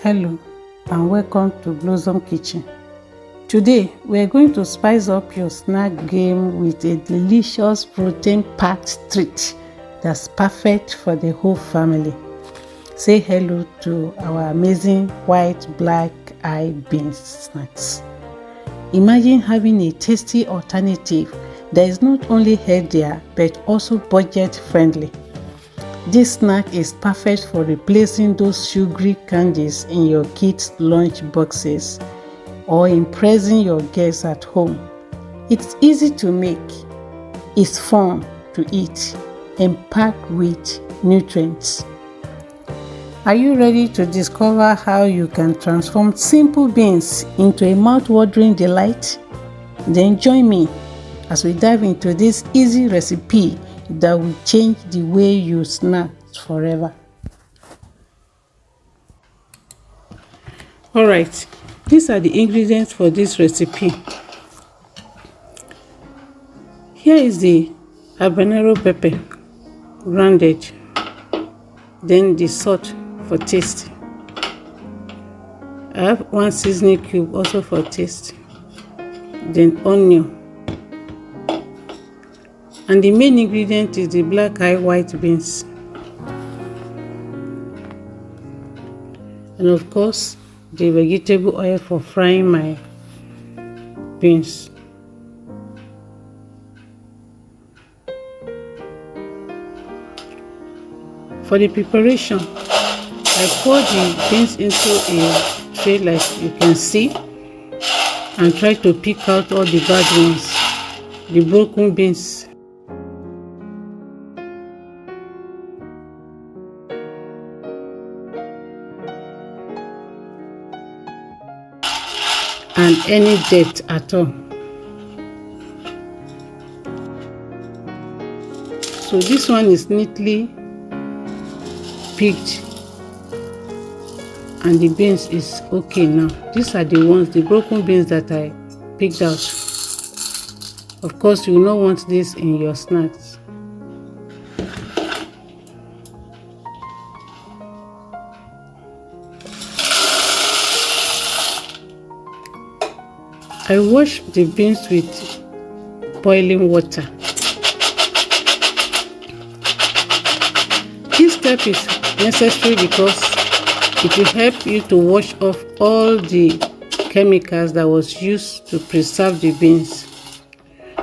Hello and welcome to Wholesome Kitchen. Today we are going to spice up your snack game with a delicious protein-packed treat that's perfect for the whole family. Say hello to our amazing white black eye beans snacks. Imagine having a tasty alternative that is not only healthier but also budget friendly. This snack is perfect for replacing those sugary candies in your kids' lunch boxes or impressing your guests at home. It's easy to make, it's fun to eat, and packed with nutrients. Are you ready to discover how you can transform simple beans into a mouth-watering delight? Then join me as we dive into this easy recipe that will change the way you snack forever. Alright, these are the ingredients for this recipe. Here is the habanero pepper, grounded, then the salt for taste. I have 1 seasoning cube also for taste, then onion. And the main ingredient is the black eye white beans. And of course, the vegetable oil for frying my beans. For the preparation, I pour the beans into a tray like you can see and try to pick out all the bad ones, the broken beans. And any dirt at all. So this one is neatly picked and the beans is okay now. These are the ones, the broken beans that I picked out. Of course, you will not want this in your snacks. I wash the beans with boiling water. This step is necessary because it will help you to wash off all the chemicals that was used to preserve the beans.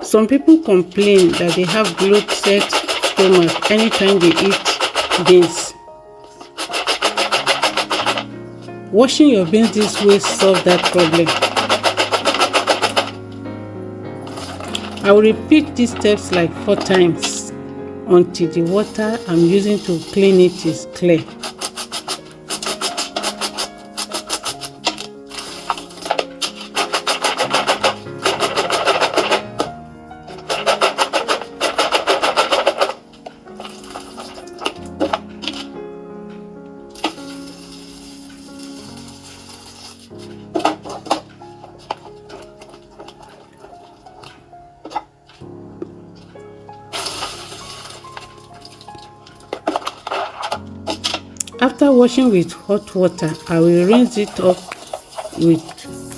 Some people complain that they have bloated stomach anytime they eat beans. Washing your beans this way solves that problem. I will repeat these steps like 4 times until the water I'm using to clean it is clear. After washing with hot water, I will rinse it off with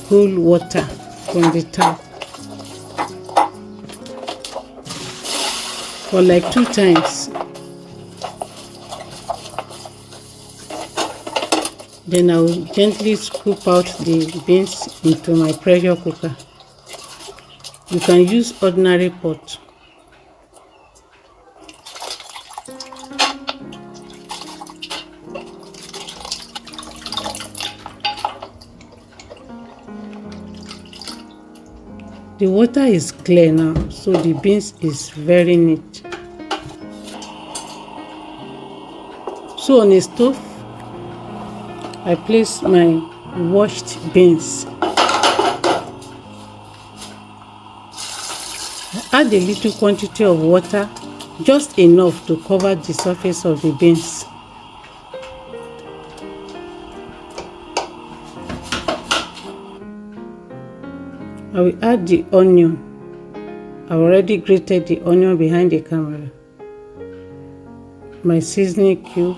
cool water from the tap for like 2 times. Then I will gently scoop out the beans into my pressure cooker. You can use ordinary pot. The water is clear now, so the beans is very neat. So on a stove, I place my washed beans. Add a little quantity of water, just enough to cover the surface of the beans. I will add the onion. I already grated the onion behind the camera. My seasoning cube.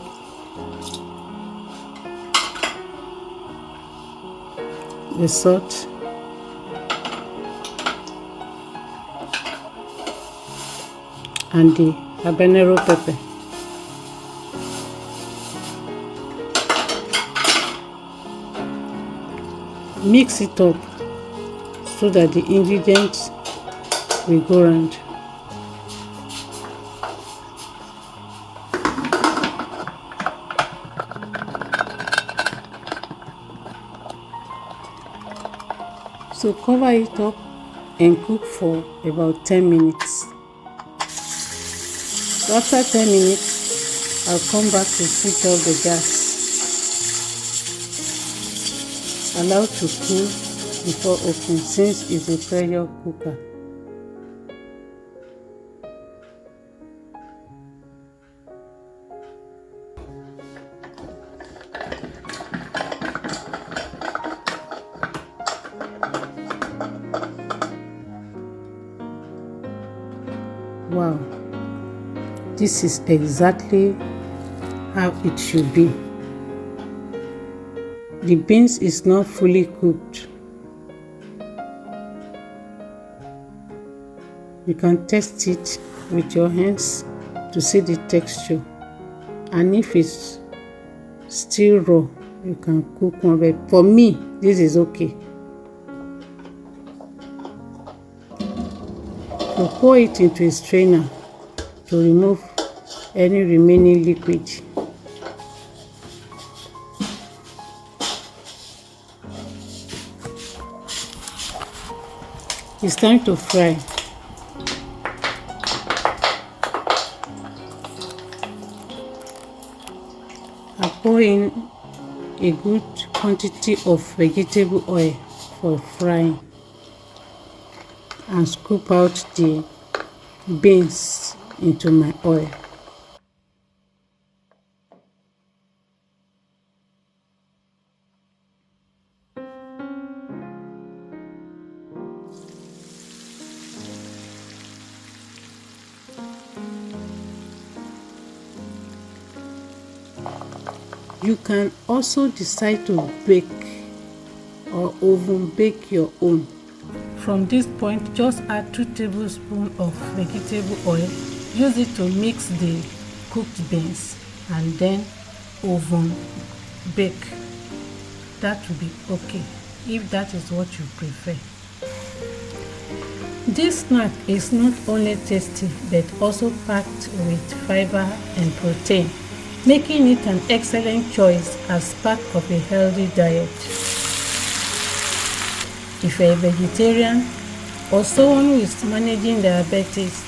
the salt, and the habanero pepper. Mix it up so that the ingredients will go round. So cover it up and cook for about 10 minutes. So after 10 minutes, I'll come back to switch off the gas. Allow to cool before opening since it's a pressure cooker. Wow, this is exactly how it should be. The beans is not fully cooked. You can test it with your hands to see the texture, and if it's still raw, you can cook more, but for me this is okay. So pour it into a strainer to remove any remaining liquid. It's time to fry. I pour in a good quantity of vegetable oil for frying and scoop out the beans into my oil. You can also decide to bake or oven bake your own. From this point, just add 2 tablespoons of vegetable oil. Use it to mix the cooked beans and then oven bake. That will be okay if that is what you prefer. This snack is not only tasty but also packed with fiber and protein, making it an excellent choice as part of a healthy diet. If you're a vegetarian or someone who is managing diabetes,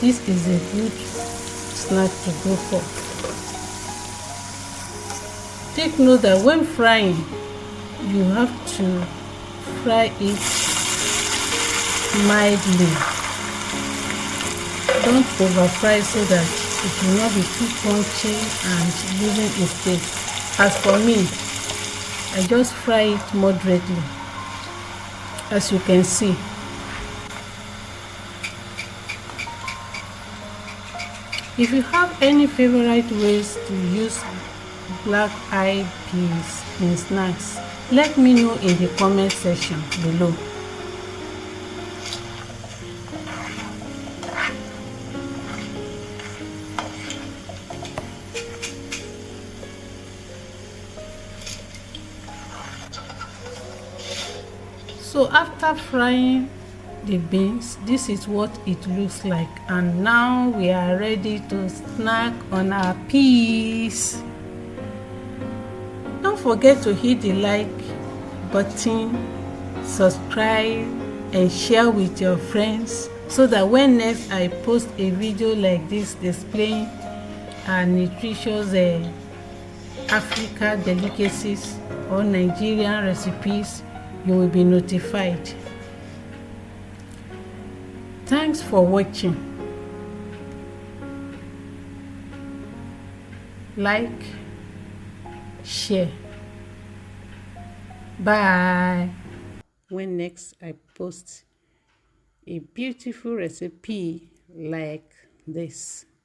this is a good snack to go for. Take note that when frying, you have to fry it mildly. Don't over fry so that it will not be too crunchy and losing its taste. As for me, I just fry it moderately, as you can see. If you have any favorite ways to use black-eyed peas in snacks, let me know in the comment section below. So after frying the beans, this is what it looks like, and now we are ready to snack on our peas. Don't forget to hit the like button, subscribe and share with your friends so that when next I post a video like this displaying our nutritious Africa delicacies or Nigerian recipes, you will be notified. Thanks for watching. Like, share. Bye. When next I post a beautiful recipe like this.